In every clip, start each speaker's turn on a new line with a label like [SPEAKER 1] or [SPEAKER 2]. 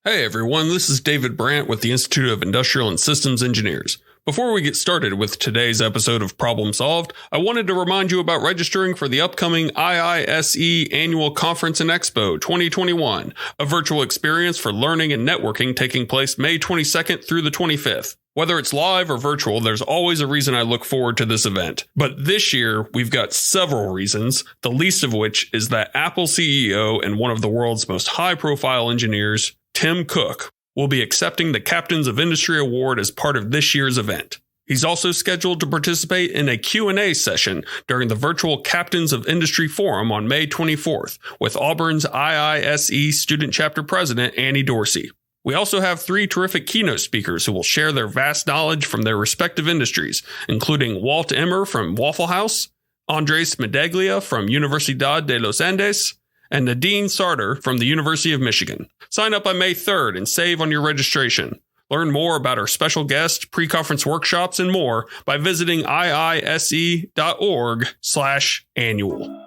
[SPEAKER 1] Hey everyone, this is David Brandt with the Institute of Industrial and Systems Engineers. Before we get started with today's episode of Problem Solved, I wanted to remind you about registering for the upcoming IISE Annual Conference and Expo 2021, a virtual experience for learning and networking taking place May 22nd through the 25th. Whether it's live or virtual, there's always a reason I look forward to this event. But this year, we've got several reasons, the least of which is that Apple CEO and one of the world's most high-profile engineers, Tim Cook, will be accepting the Captains of Industry Award as part of this year's event. He's also scheduled to participate in a Q&A session during the virtual Captains of Industry Forum on May 24th with Auburn's IISE Student Chapter President Annie Dorsey. We also have 3 terrific keynote speakers who will share their vast knowledge from their respective industries, including Walt Emmer from Waffle House, Andres Medaglia from Universidad de los Andes, and Nadine Sarter from the University of Michigan. Sign up by May 3rd and save on your registration. Learn more about our special guests, pre-conference workshops, and more by visiting iise.org/annual.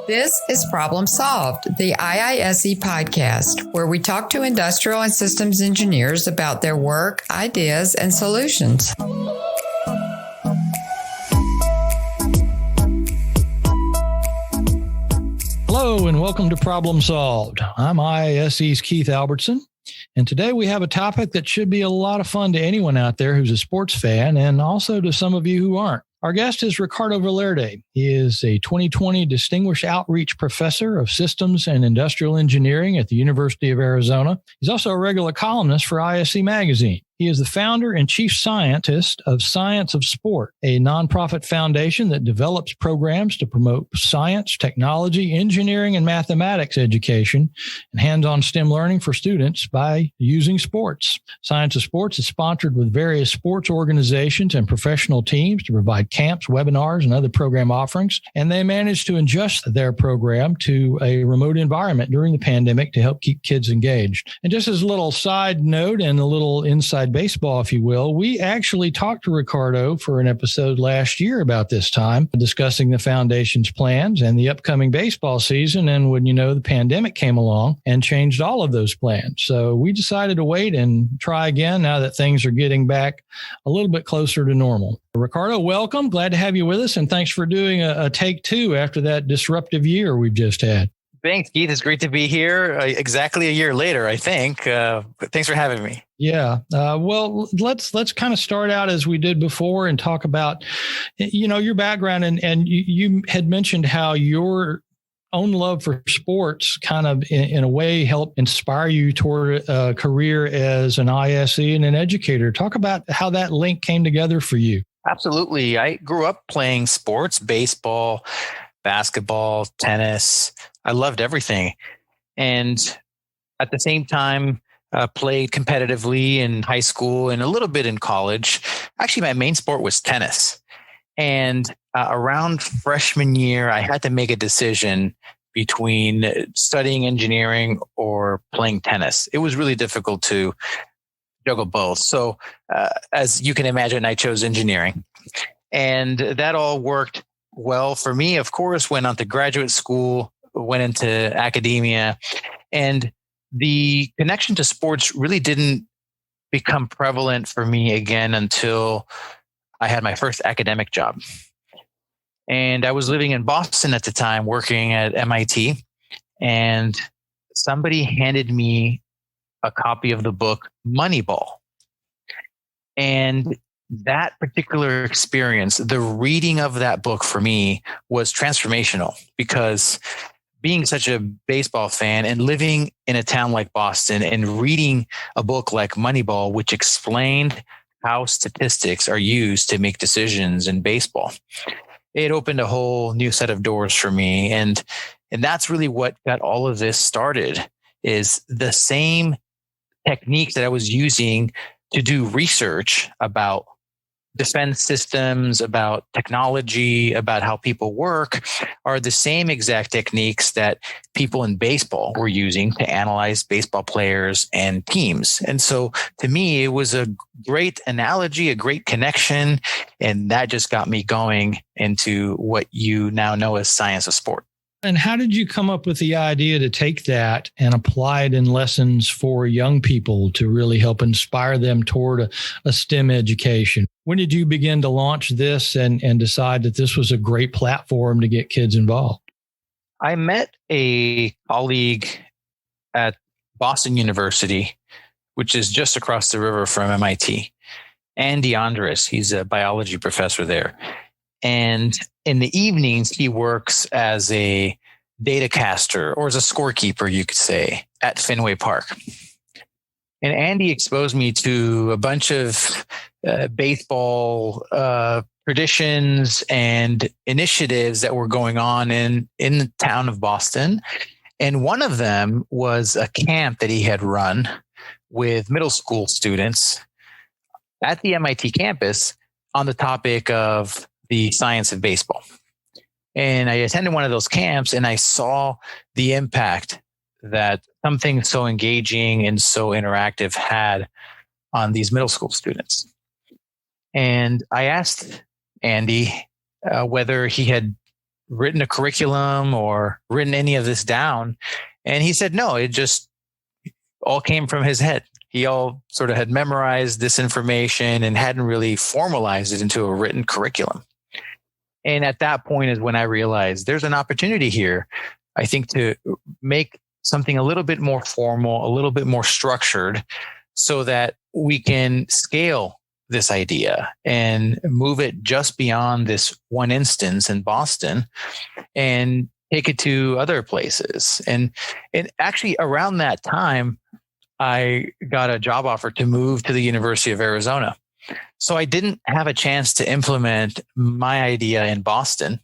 [SPEAKER 2] This is Problem Solved, the IISE podcast, where we talk to industrial and systems engineers about their work, ideas, and solutions.
[SPEAKER 3] Hello and welcome to Problem Solved. I'm IISE's Keith Albertson, and today we have a topic that should be a lot of fun to anyone out there who's a sports fan and also to some of you who aren't. Our guest is Ricardo Valerdi. He is a 2020 Distinguished Outreach Professor of Systems and Industrial Engineering at the University of Arizona. He's also a regular columnist for ISE Magazine. He is the founder and chief scientist of Science of Sport, a nonprofit foundation that develops programs to promote science, technology, engineering, and mathematics education and hands-on STEM learning for students by using sports. Science of Sports is sponsored with various sports organizations and professional teams to provide camps, webinars, and other program offerings, and they managed to adjust their program to a remote environment during the pandemic to help keep kids engaged. And just as a little side note and a little inside baseball, if you will, we actually talked to Ricardo for an episode last year about this time, discussing the foundation's plans and the upcoming baseball season. And when the pandemic came along and changed all of those plans. So we decided to wait and try again now that things are getting back a little bit closer to normal. Ricardo, welcome. Glad to have you with us. And thanks for doing a take 2 after that disruptive year we've just had.
[SPEAKER 4] Thanks, Keith. It's great to be here. Exactly a year later, I think. Thanks for having me.
[SPEAKER 3] Yeah. Well, let's kind of start out as we did before and talk about, your background. And you had mentioned how your own love for sports kind of in a way helped inspire you toward a career as an ISE and an educator. Talk about how that link came together for you.
[SPEAKER 4] Absolutely. I grew up playing sports, baseball, basketball, tennis. I loved everything. And at the same time, played competitively in high school and a little bit in college. Actually, my main sport was tennis. And around freshman year, I had to make a decision between studying engineering or playing tennis. It was really difficult to juggle both. So as you can imagine, I chose engineering. And that all worked well for me. Of course, went on to graduate school, went into academia, and the connection to sports really didn't become prevalent for me again until I had my first academic job. And I was living in Boston at the time, working at MIT, and somebody handed me a copy of the book Moneyball. And that particular experience, the reading of that book for me was transformational, because being such a baseball fan and living in a town like Boston and reading a book like Moneyball, which explained how statistics are used to make decisions in baseball, it opened a whole new set of doors for me. And that's really what got all of this started, is the same techniques that I was using to do research about defense systems, about technology, about how people work are the same exact techniques that people in baseball were using to analyze baseball players and teams. And so to me, it was a great analogy, a great connection. And that just got me going into what you now know as science of sport.
[SPEAKER 3] And how did you come up with the idea to take that and apply it in lessons for young people to really help inspire them toward a STEM education? When did you begin to launch this and decide that this was a great platform to get kids involved?
[SPEAKER 4] I met a colleague at Boston University, which is just across the river from MIT, Andy Andres. He's a biology professor there. And in the evenings, he works as a data caster or as a scorekeeper, you could say, at Fenway Park. And Andy exposed me to a bunch of baseball traditions and initiatives that were going on in the town of Boston. And one of them was a camp that he had run with middle school students at the MIT campus on the topic of the science of baseball. And I attended one of those camps and I saw the impact that something so engaging and so interactive had on these middle school students. And I asked Andy whether he had written a curriculum or written any of this down. And he said, no, it just all came from his head. He all sort of had memorized this information and hadn't really formalized it into a written curriculum. And at that point is when I realized there's an opportunity here, I think, to make something a little bit more formal, a little bit more structured so that we can scale this idea and move it just beyond this one instance in Boston and take it to other places. And actually around that time, I got a job offer to move to the University of Arizona. So I didn't have a chance to implement my idea in Boston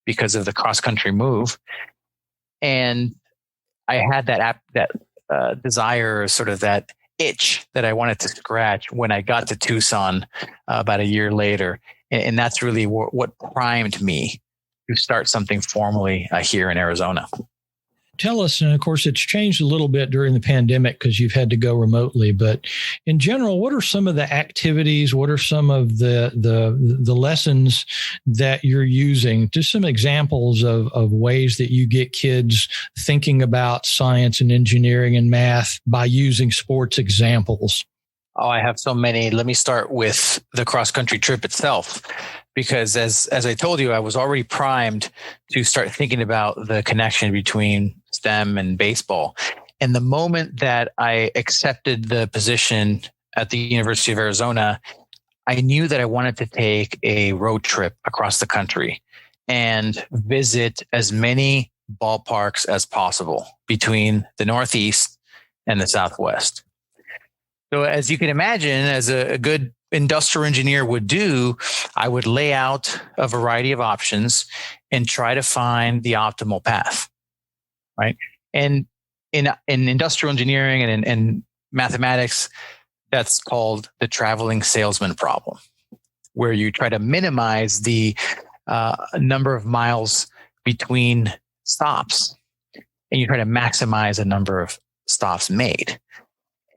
[SPEAKER 4] because of the cross-country move. And I had that desire, sort of that itch that I wanted to scratch when I got to Tucson about a year later. And that's really what primed me to start something formally here in Arizona.
[SPEAKER 3] Tell us, and of course, it's changed a little bit during the pandemic because you've had to go remotely. But in general, what are some of the activities? What are some of the lessons that you're using? Just some examples of ways that you get kids thinking about science and engineering and math by using sports examples.
[SPEAKER 4] Oh, I have so many. Let me start with the cross-country trip itself. Because as I told you, I was already primed to start thinking about the connection between STEM and baseball. And the moment that I accepted the position at the University of Arizona, I knew that I wanted to take a road trip across the country and visit as many ballparks as possible between the Northeast and the Southwest. So as you can imagine, as a good industrial engineer would do, I would lay out a variety of options and try to find the optimal path, right? And in industrial engineering and in mathematics, that's called the traveling salesman problem, where you try to minimize the number of miles between stops and you try to maximize the number of stops made.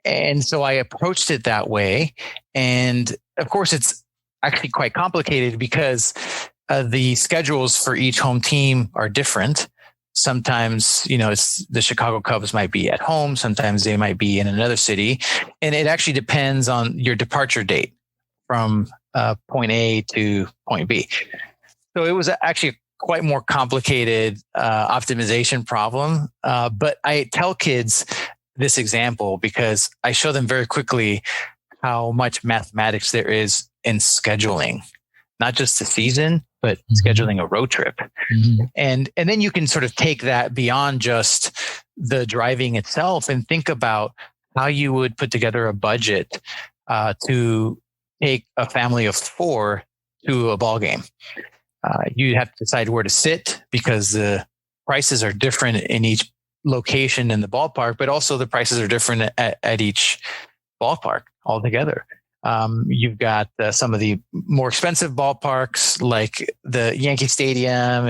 [SPEAKER 4] And so I approached it that way. And of course, it's actually quite complicated because the schedules for each home team are different. Sometimes, it's the Chicago Cubs might be at home. Sometimes they might be in another city. And it actually depends on your departure date from point A to point B. So it was actually quite more complicated optimization problem. But I tell kids this example because I show them very quickly how much mathematics there is in scheduling, not just the season, but scheduling a road trip. Mm-hmm. And then you can sort of take that beyond just the driving itself and think about how you would put together a budget to take a family of 4 to a ball game. You have to decide where to sit because the prices are different in each location in the ballpark, but also the prices are different at each ballpark altogether. You've got some of the more expensive ballparks like the Yankee Stadium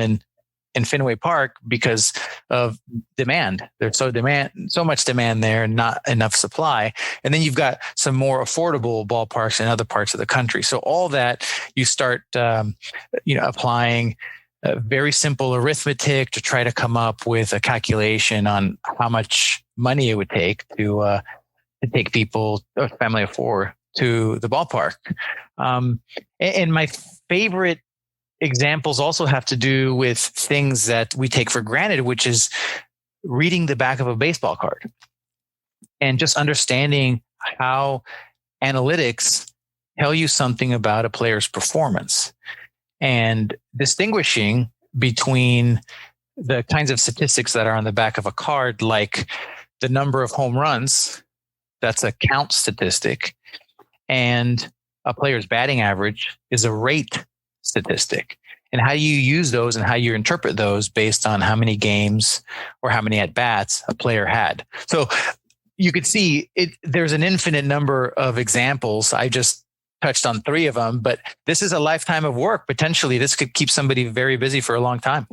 [SPEAKER 4] and Fenway Park because of demand. There's so much demand there and not enough supply. And then you've got some more affordable ballparks in other parts of the country. So all that you start, applying very simple arithmetic to try to come up with a calculation on how much money it would take to take people, a family of four, to the ballpark. And my favorite examples also have to do with things that we take for granted, which is reading the back of a baseball card and just understanding how analytics tell you something about a player's performance and distinguishing between the kinds of statistics that are on the back of a card, like the number of home runs, that's a count statistic, and a player's batting average is a rate statistic, and how you use those and how you interpret those based on how many games or how many at-bats a player had. So you could see there's an infinite number of examples. I just touched on 3 of them, but this is a lifetime of work. Potentially, this could keep somebody very busy for a long time.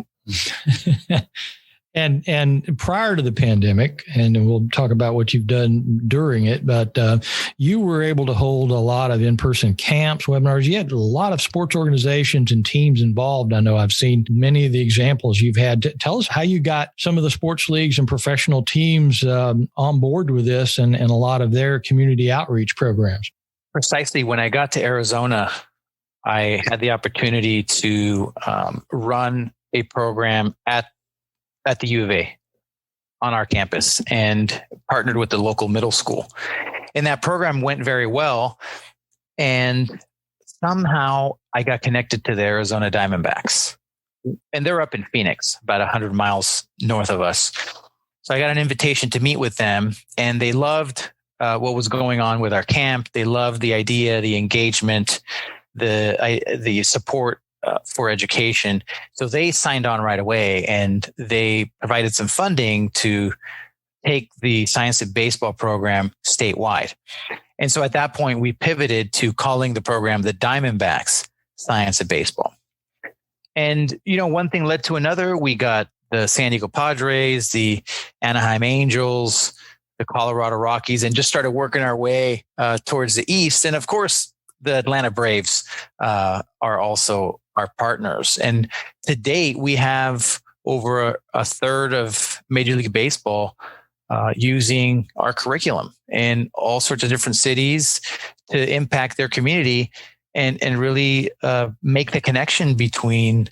[SPEAKER 3] And prior to the pandemic, and we'll talk about what you've done during it, but you were able to hold a lot of in-person camps, webinars. You had a lot of sports organizations and teams involved. I know I've seen many of the examples you've had. Tell us how you got some of the sports leagues and professional teams on board with this and a lot of their community outreach programs.
[SPEAKER 4] Precisely. When I got to Arizona, I had the opportunity to run a program at the U of A on our campus and partnered with the local middle school. And that program went very well. And somehow I got connected to the Arizona Diamondbacks. And they're up in Phoenix, about 100 miles north of us. So I got an invitation to meet with them, and they loved what was going on with our camp. They loved the idea, the engagement, the support for education. So they signed on right away, and they provided some funding to take the science of baseball program statewide. And so at that point, we pivoted to calling the program the Diamondbacks Science of Baseball. And, one thing led to another. We got the San Diego Padres, the Anaheim Angels, the Colorado Rockies, and just started working our way towards the east. And of course, the Atlanta Braves are also our partners. And to date, we have over a third of Major League Baseball using our curriculum in all sorts of different cities to impact their community and really make the connection between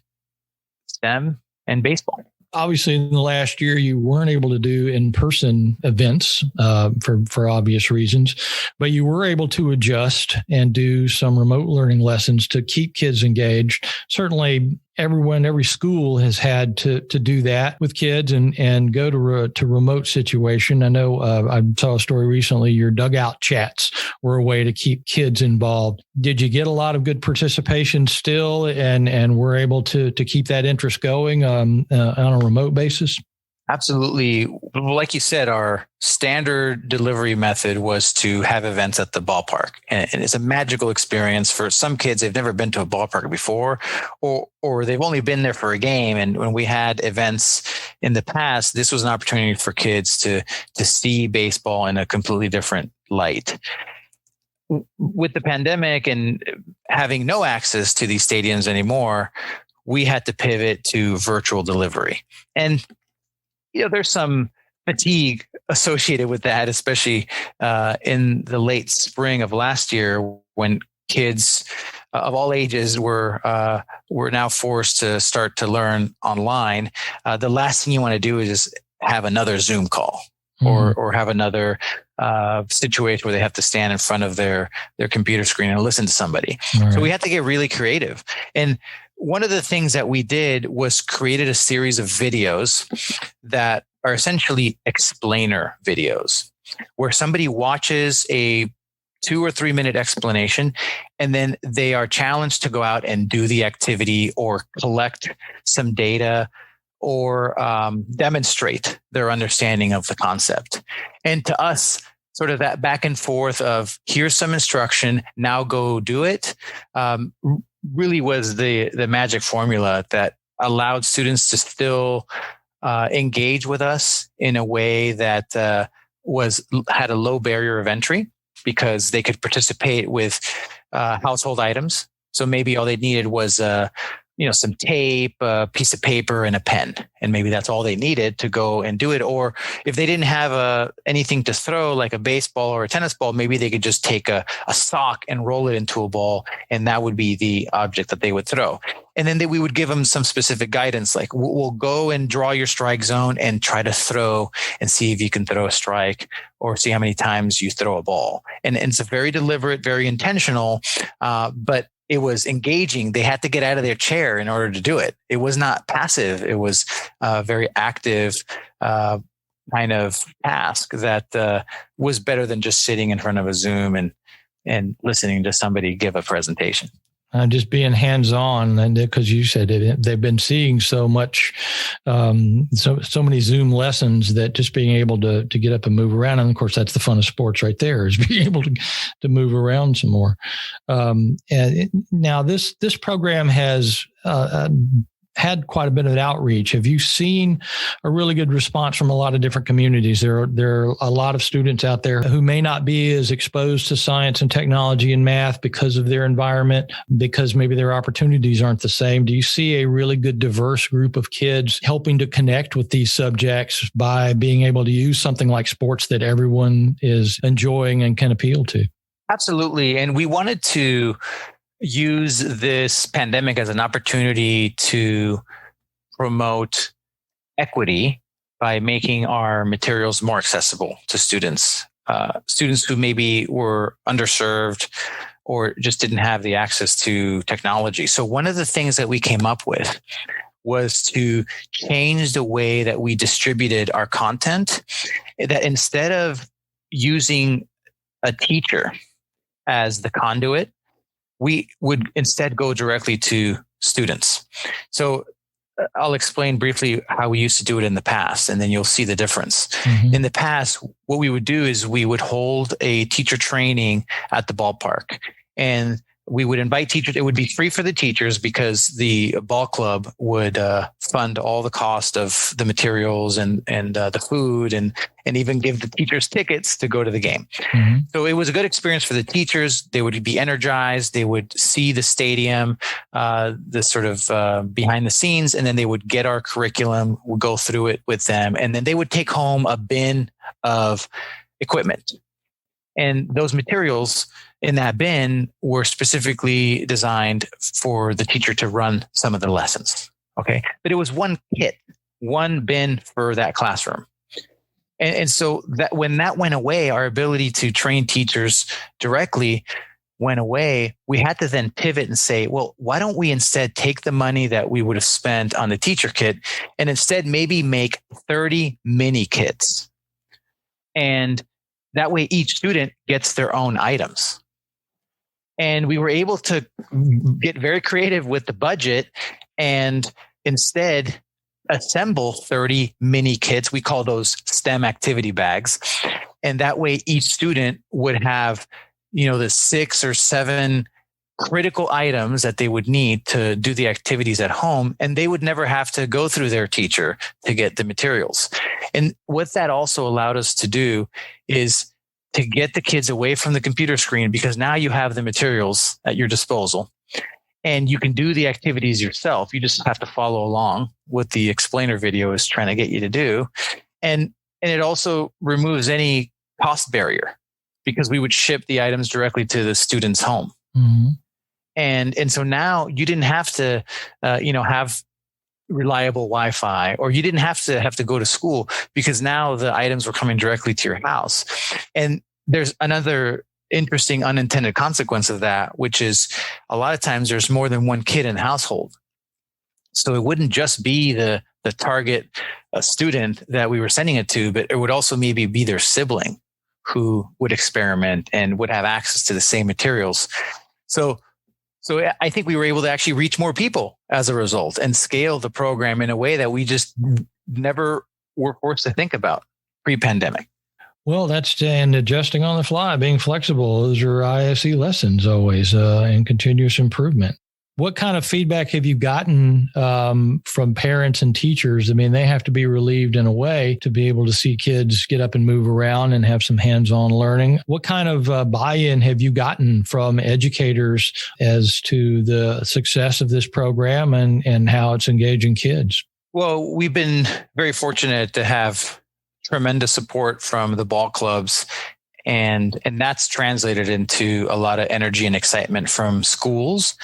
[SPEAKER 4] STEM and baseball.
[SPEAKER 3] Obviously, in the last year, you weren't able to do in-person events for obvious reasons, but you were able to adjust and do some remote learning lessons to keep kids engaged. Certainly, every school has had to do that with kids and go to remote situation. I know I saw a story recently, your dugout chats were a way to keep kids involved. Did you get a lot of good participation still and were able to keep that interest going on a remote basis?
[SPEAKER 4] Absolutely. Like you said, our standard delivery method was to have events at the ballpark. And it's a magical experience for some kids. They've never been to a ballpark before, or they've only been there for a game. And when we had events in the past, this was an opportunity for kids to see baseball in a completely different light. With the pandemic and having no access to these stadiums anymore, we had to pivot to virtual delivery. And there's some fatigue associated with that, especially in the late spring of last year when kids of all ages were now forced to start to learn online. The last thing you want to do is just have another Zoom call or have another situation where they have to stand in front of their computer screen and listen to somebody. Right. So we had to get really creative. And one of the things that we did was created a series of videos that are essentially explainer videos, where somebody watches a 2 or 3 minute explanation, and then they are challenged to go out and do the activity or collect some data or demonstrate their understanding of the concept. And to us, sort of that back and forth of here's some instruction, now go do it, really was the magic formula that allowed students to still engage with us in a way that had a low barrier of entry, because they could participate with household items. So maybe all they needed was some tape, a piece of paper, and a pen. And maybe that's all they needed to go and do it. Or if they didn't have anything to throw, like a baseball or a tennis ball, maybe they could just take a sock and roll it into a ball, and that would be the object that they would throw. And then we would give them some specific guidance, like we'll go and draw your strike zone and try to throw and see if you can throw a strike, or see how many times you throw a ball. And it's a very deliberate, very intentional, but it was engaging. They had to get out of their chair in order to do it. It was not passive. It was a very active kind of task that was better than just sitting in front of a Zoom and listening to somebody give a presentation.
[SPEAKER 3] Just being hands-on, and because you said it, they've been seeing so much, so many Zoom lessons, that just being able to get up and move around, and of course that's the fun of sports right there, is being able to move around some more. And now this program has had quite a bit of outreach. Have you seen a really good response from a lot of different communities? There are a lot of students out there who may not be as exposed to science and technology and math because of their environment, because maybe their opportunities aren't the same. Do you see a really good diverse group of kids helping to connect with these subjects by being able to use something like sports that everyone is enjoying and can appeal to?
[SPEAKER 4] Absolutely. And we wanted to use this pandemic as an opportunity to promote equity by making our materials more accessible to students who maybe were underserved or just didn't have the access to technology. So one of the things that we came up with was to change the way that we distributed our content, that instead of using a teacher as the conduit, we would instead go directly to students. So I'll explain briefly how we used to do it in the past, and then you'll see the difference. Mm-hmm. In the past, what we would do is we would hold a teacher training at the ballpark, and we would invite teachers. It would be free for the teachers because the ball club would fund all the cost of the materials and the food and even give the teachers tickets to go to the game. Mm-hmm. So it was a good experience for the teachers. They would be energized. They would see the stadium, the sort of behind the scenes, and then they would get our curriculum. We'll go through it with them, and then they would take home a bin of equipment. And those materials in that bin were specifically designed for the teacher to run some of the lessons. Okay. But it was one kit, one bin for that classroom. And so that when that went away, our ability to train teachers directly went away. We had to then pivot and say, well, why don't we instead take the money that we would have spent on the teacher kit and instead maybe make 30 mini kits? And that way each student gets their own items. And we were able to get very creative with the budget and instead assemble 30 mini kits. We call those STEM activity bags. And that way each student would have, the 6 or 7 critical items that they would need to do the activities at home. And they would never have to go through their teacher to get the materials. And what that also allowed us to do is to get the kids away from the computer screen, because now you have the materials at your disposal and you can do the activities yourself. You just have to follow along what the explainer video is trying to get you to do. And it also removes any cost barrier because we would ship the items directly to the student's home. Mm-hmm. And so now you didn't have to, have reliable Wi-Fi, or you didn't have to go to school because now the items were coming directly to your house. And there's another interesting unintended consequence of that, which is a lot of times there's more than one kid in the household. So it wouldn't just be the target student that we were sending it to, but it would also maybe be their sibling who would experiment and would have access to the same materials. So I think we were able to actually reach more people as a result and scale the program in a way that we just never were forced to think about pre-pandemic.
[SPEAKER 3] Well, and adjusting on the fly, being flexible. Those are IISE lessons always, and continuous improvement. What kind of feedback have you gotten from parents and teachers? I mean, they have to be relieved in a way to be able to see kids get up and move around and have some hands-on learning. What kind of buy-in have you gotten from educators as to the success of this program and how it's engaging kids?
[SPEAKER 4] Well, we've been very fortunate to have tremendous support from the ball clubs. And that's translated into a lot of energy and excitement from schools.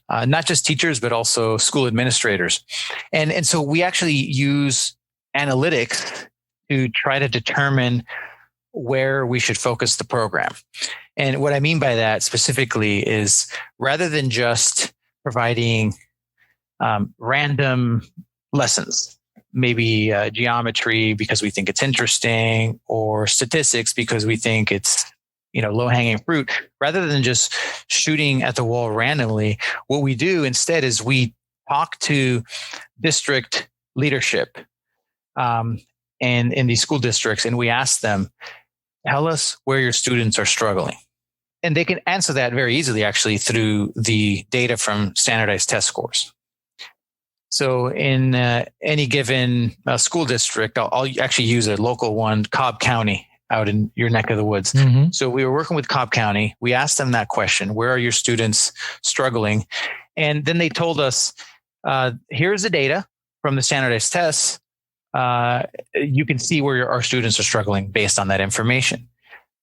[SPEAKER 4] Not just teachers, but also school administrators. And so we actually use analytics to try to determine where we should focus the program. And what I mean by that specifically is rather than just providing random lessons, maybe geometry because we think it's interesting, or statistics because we think it's low-hanging fruit, rather than just shooting at the wall randomly, what we do instead is we talk to district leadership and in these school districts, and we ask them, tell us where your students are struggling. And they can answer that very easily, actually, through the data from standardized test scores. So in any given school district, I'll actually use a local one, Cobb County, out in your neck of the woods. Mm-hmm. So we were working with Cobb County. We asked them that question, where are your students struggling? And then they told us, here's the data from the standardized tests. You can see where our students are struggling based on that information.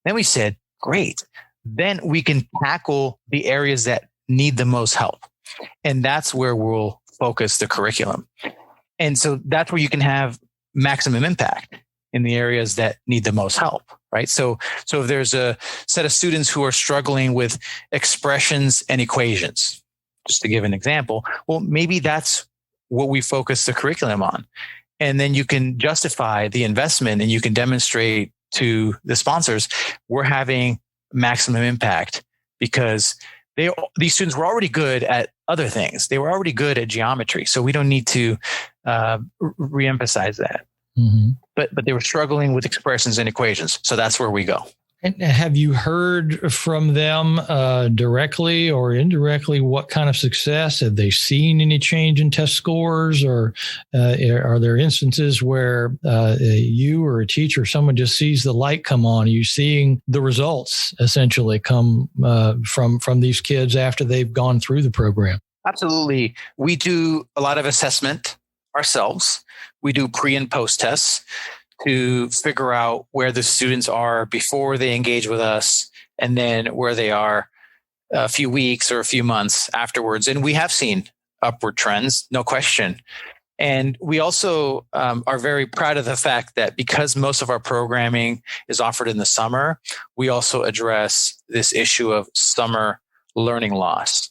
[SPEAKER 4] Then we said, great. Then we can tackle the areas that need the most help. And that's where we'll focus the curriculum. And so that's where you can have maximum impact in the areas that need the most help, right? So if there's a set of students who are struggling with expressions and equations, just to give an example, well, maybe that's what we focus the curriculum on. And then you can justify the investment and you can demonstrate to the sponsors, we're having maximum impact because these students were already good at other things. They were already good at geometry. So we don't need to reemphasize that. Mm-hmm. But they were struggling with expressions and equations. So that's where we go.
[SPEAKER 3] And have you heard from them directly or indirectly what kind of success? Have they seen any change in test scores, or are there instances where you or a teacher, someone just sees the light come on? Are you seeing the results essentially come from these kids after they've gone through the program?
[SPEAKER 4] Absolutely. We do a lot of assessment ourselves. We do pre and post tests to figure out where the students are before they engage with us, and then where they are a few weeks or a few months afterwards. And we have seen upward trends, no question. And we also are very proud of the fact that because most of our programming is offered in the summer, we also address this issue of summer learning loss.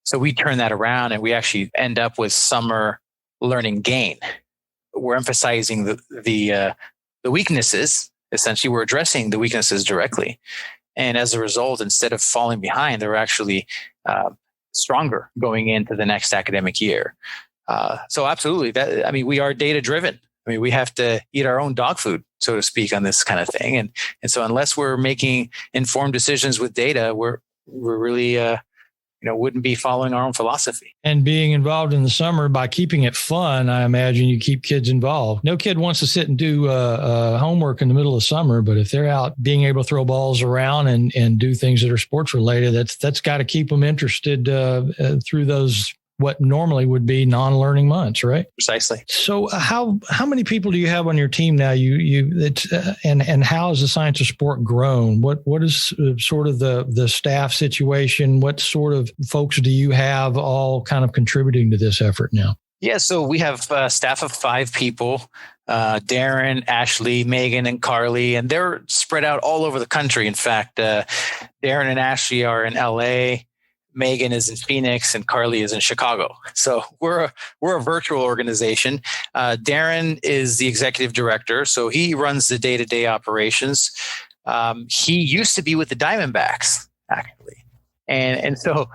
[SPEAKER 4] So we turn that around and we actually end up with summer learning gain. We're emphasizing the weaknesses. Essentially, we're addressing the weaknesses directly. And as a result, instead of falling behind, they're actually stronger going into the next academic year. So absolutely, we are data driven. We have to eat our own dog food, so to speak, on this kind of thing. And so unless we're making informed decisions with data, we're really wouldn't be following our own philosophy.
[SPEAKER 3] And being involved in the summer, by keeping it fun, I imagine you keep kids involved. No kid wants to sit and do homework in the middle of summer, but if they're out being able to throw balls around and do things that are sports related, that's got to keep them interested through those what normally would be non-learning months, right?
[SPEAKER 4] Precisely.
[SPEAKER 3] So how many people do you have on your team now? And how has the Science of Sport grown? What is sort of the staff situation? What sort of folks do you have all kind of contributing to this effort now?
[SPEAKER 4] Yeah, so we have a staff of 5 people, Darren, Ashley, Megan, and Carly, and they're spread out all over the country. In fact, Darren and Ashley are in LA, Megan is in Phoenix, and Carly is in Chicago. So we're a virtual organization. Darren is the executive director, so he runs the day-to-day operations. He used to be with the Diamondbacks, actually. And so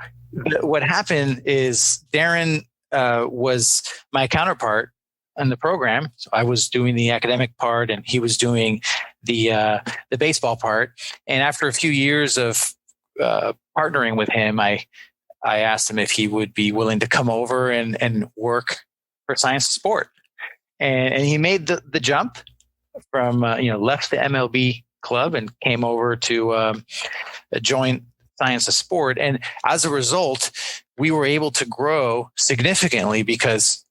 [SPEAKER 4] what happened is Darren was my counterpart in the program. So I was doing the academic part, and he was doing the baseball part. And after a few years of partnering with him, I asked him if he would be willing to come over and work for Science of Sport. And he made the jump from, left the MLB club and came over to join Science of Sport. And as a result, we were able to grow significantly because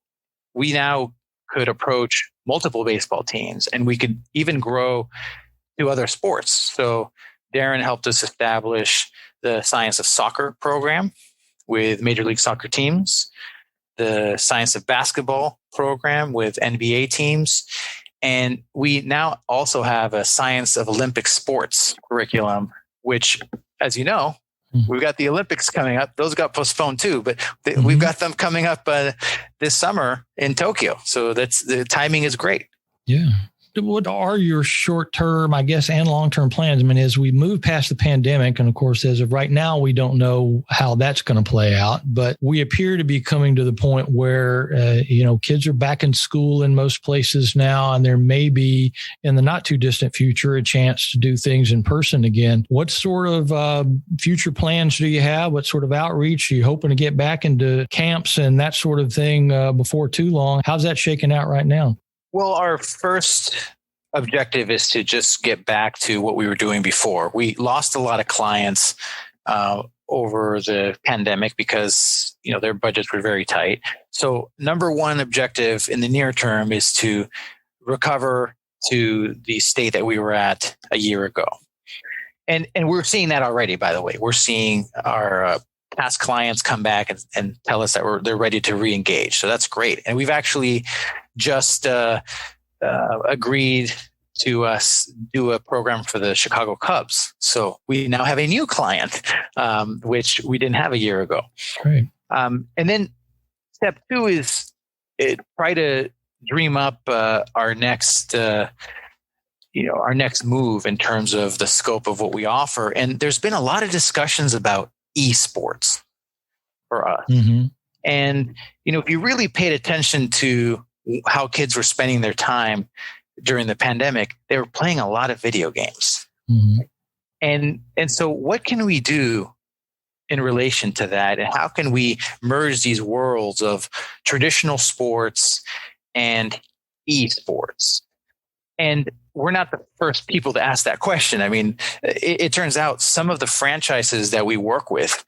[SPEAKER 4] we now could approach multiple baseball teams, and we could even grow to other sports. So Darren helped us establish the Science of Soccer program with Major League Soccer teams, the Science of Basketball program with NBA teams, and we now also have a Science of Olympic Sports curriculum, which, as you know, we've got the Olympics coming up. Those got postponed too, but we've got them coming up this summer in Tokyo. So the timing is great.
[SPEAKER 3] Yeah. What are your short-term, I guess, and long-term plans? I mean, as we move past the pandemic, and of course, as of right now, we don't know how that's going to play out, but we appear to be coming to the point where, kids are back in school in most places now, and there may be, in the not too distant future, a chance to do things in person again. What sort of future plans do you have? What sort of outreach? Are you hoping to get back into camps and that sort of thing before too long? How's that shaking out right now?
[SPEAKER 4] Well, our first objective is to just get back to what we were doing before. We lost a lot of clients over the pandemic because, their budgets were very tight. So number one objective in the near term is to recover to the state that we were at a year ago. And we're seeing that already, by the way. We're seeing our past clients come back and tell us that they're ready to re-engage. So that's great. And we've actually just agreed to do a program for the Chicago Cubs. So we now have a new client, which we didn't have a year ago.
[SPEAKER 3] Great.
[SPEAKER 4] And then step two is try to dream up our next move in terms of the scope of what we offer. And there's been a lot of discussions about esports for us. Mm-hmm. And, if you really paid attention to how kids were spending their time during the pandemic, they were playing a lot of video games. Mm-hmm. And so what can we do in relation to that? And how can we merge these worlds of traditional sports and esports? And we're not the first people to ask that question. I mean, it turns out some of the franchises that we work with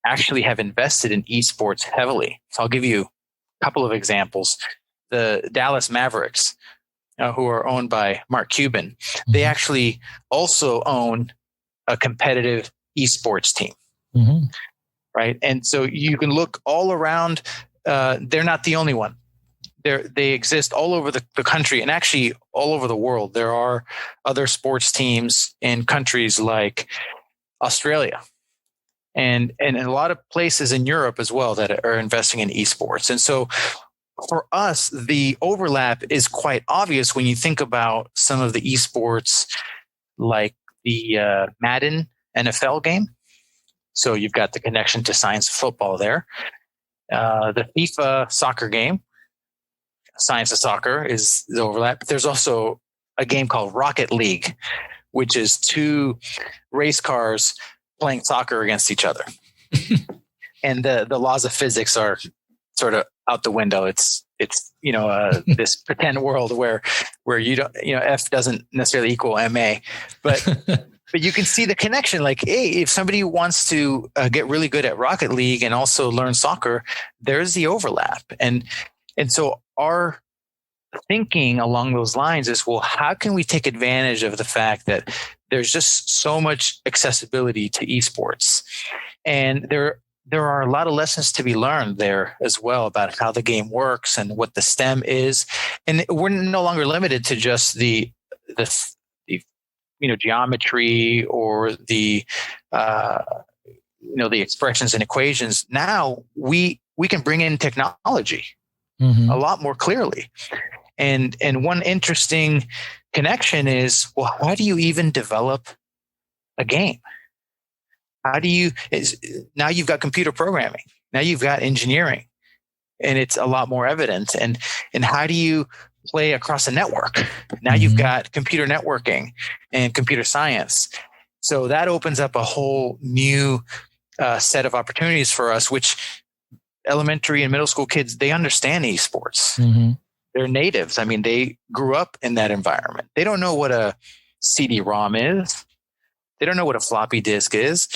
[SPEAKER 4] actually have invested in esports heavily. So I'll give you a couple of examples. The Dallas Mavericks, who are owned by Mark Cuban, they actually also own a competitive esports team, mm-hmm. right? And so you can look all around. They're not the only one. They exist all over the country and actually all over the world. There are other sports teams in countries like Australia and a lot of places in Europe as well that are investing in esports. And so for us, the overlap is quite obvious when you think about some of the esports like the Madden NFL game. So you've got the connection to Science of Football there. The FIFA soccer game, Science of Soccer is the overlap. There's also a game called Rocket League, which is two race cars playing soccer against each other. And the laws of physics are sort of out the window. It's this pretend world where you don't, F doesn't necessarily equal MA, but you can see the connection. Like, hey, if somebody wants to get really good at Rocket League and also learn soccer, there's the overlap. And so our thinking along those lines is, well, how can we take advantage of the fact that there's just so much accessibility to esports? And there are a lot of lessons to be learned there as well about how the game works and what the STEM is. And we're no longer limited to just the geometry or the expressions and equations. Now we can bring in technology mm-hmm. a lot more clearly. And one interesting connection is, well, how do you even develop a game? Now you've got computer programming. Now you've got engineering. and it's a lot more evident. And how do you play across a network? Now you've got computer networking and computer science. So that opens up a whole new set of opportunities for us, which elementary and middle school kids, they understand esports. They're natives. I mean, they grew up in that environment. They don't know what a CD-ROM is. They don't know what a floppy disk is,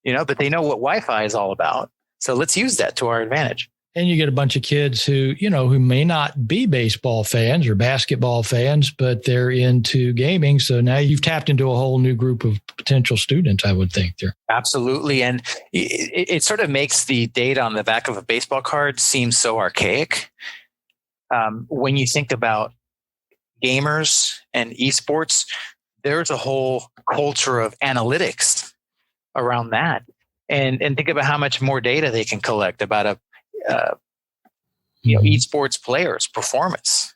[SPEAKER 4] but they know what Wi-Fi is all about. So let's use that to our advantage.
[SPEAKER 3] And you get a bunch of kids who may not be baseball fans or basketball fans, but they're into gaming. So now you've tapped into a whole new group of potential students, I would think there.
[SPEAKER 4] Absolutely. And it sort of makes the data on the back of a baseball card seem so archaic. When you think about gamers and esports, there's a whole culture of analytics around that. And think about how much more data they can collect about esports players' performance.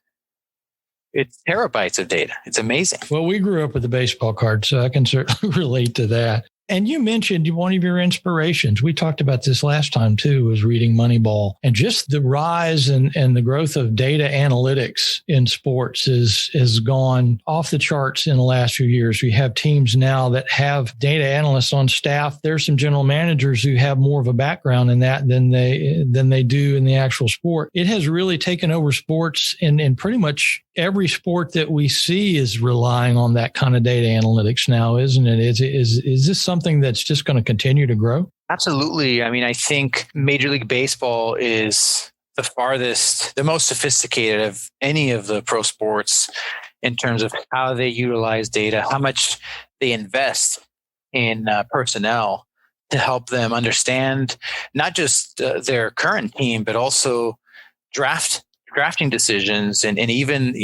[SPEAKER 4] It's terabytes of data. It's amazing.
[SPEAKER 3] Well, we grew up with the baseball card, so I can certainly relate to that. And you mentioned one of your inspirations. We talked about this last time too, was reading Moneyball, and just the rise and the growth of data analytics in sports has gone off the charts in the last few years. We have teams now that have data analysts on staff. There's some general managers who have more of a background in that than they do in the actual sport. It has really taken over sports, and pretty much every sport that we see is relying on that kind of data analytics now, isn't it? Is this something that's just going to continue to grow?
[SPEAKER 4] Absolutely. I mean, I think Major League Baseball is the most sophisticated of any of the pro sports in terms of how they utilize data, how much they invest in personnel to help them understand not just their current team, but also drafting decisions and even,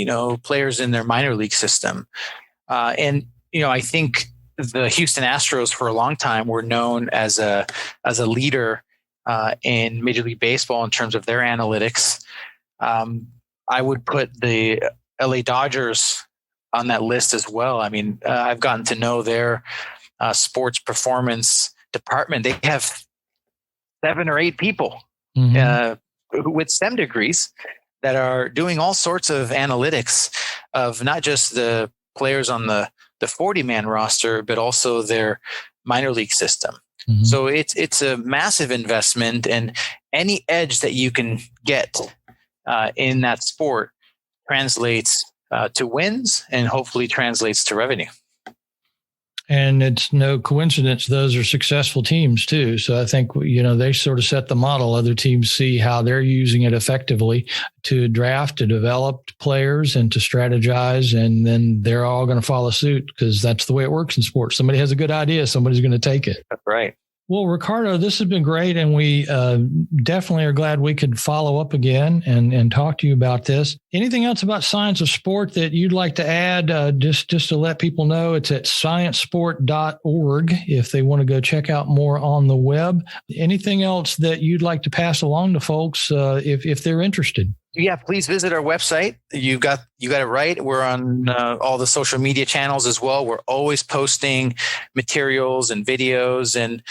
[SPEAKER 4] players in their minor league system. I think the Houston Astros for a long time were known as a leader in Major League Baseball in terms of their analytics. I would put the LA Dodgers on that list as well. I mean, I've gotten to know their sports performance department. They have 7 or 8 people with STEM degrees that are doing all sorts of analytics of not just the players on the 40-man roster, but also their minor league system. So it's a massive investment, and any edge that you can get in that sport translates to wins and hopefully translates to revenue.
[SPEAKER 3] And it's no coincidence those are successful teams too. So I think, they sort of set the model. Other teams see how they're using it effectively to draft, to develop players, and to strategize. And then they're all going to follow suit, because that's the way it works in sports. Somebody has a good idea, somebody's going to take it.
[SPEAKER 4] That's right.
[SPEAKER 3] Well, Ricardo, this has been great, and we definitely are glad we could follow up again and talk to you about this. Anything else about Science of Sport that you'd like to add, just to let people know? It's at sciencesport.org if they want to go check out more on the web. Anything else that you'd like to pass along to folks if they're interested?
[SPEAKER 4] Yeah, please visit our website. You got it right. We're on all the social media channels as well. We're always posting materials and videos, and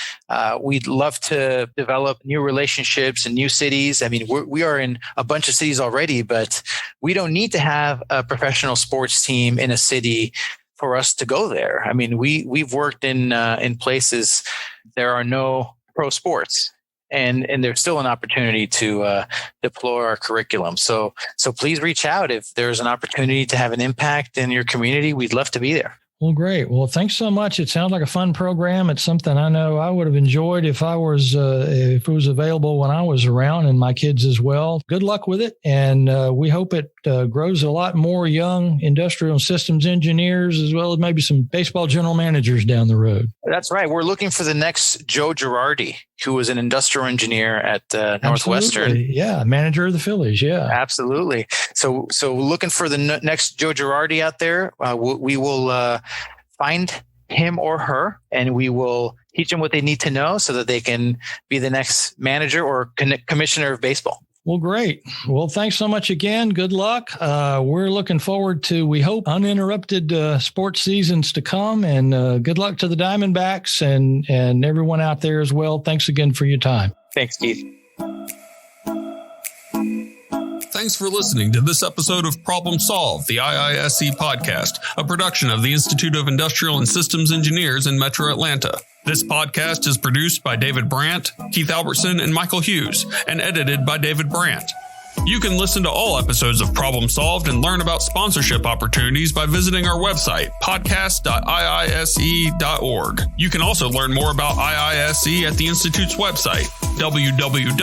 [SPEAKER 4] we'd love to develop new relationships in new cities. I mean, we are in a bunch of cities already, but we don't need to have a professional sports team in a city for us to go there. I mean, we've worked in places there are no pro sports. And there's still an opportunity to deploy our curriculum. So please reach out if there's an opportunity to have an impact in your community. We'd love to be there.
[SPEAKER 3] Well, great. Well, thanks so much. It sounds like a fun program. It's something I know I would have enjoyed if it was available when I was around, and my kids as well. Good luck with it. And we hope it grows a lot more young industrial and systems engineers, as well as maybe some baseball general managers down the road.
[SPEAKER 4] That's right. We're looking for the next Joe Girardi, who was an industrial engineer at Northwestern.
[SPEAKER 3] Absolutely. Yeah, manager of the Phillies. Yeah,
[SPEAKER 4] absolutely. So looking for the next Joe Girardi out there. We will find him or her, and we will teach them what they need to know so that they can be the next manager or commissioner of baseball.
[SPEAKER 3] Well, great. Well, thanks so much again. Good luck. We're looking forward to, we hope, uninterrupted sports seasons to come, and good luck to the Diamondbacks and everyone out there as well. Thanks again for your time.
[SPEAKER 4] Thanks, Keith.
[SPEAKER 1] Thanks for listening to this episode of Problem Solved, the IISE podcast, a production of the Institute of Industrial and Systems Engineers in Metro Atlanta. This podcast is produced by David Brandt, Keith Albertson, and Michael Hughes, and edited by David Brandt. You can listen to all episodes of Problem Solved and learn about sponsorship opportunities by visiting our website, podcast.iise.org. You can also learn more about IISE at the Institute's website, www.iise.org.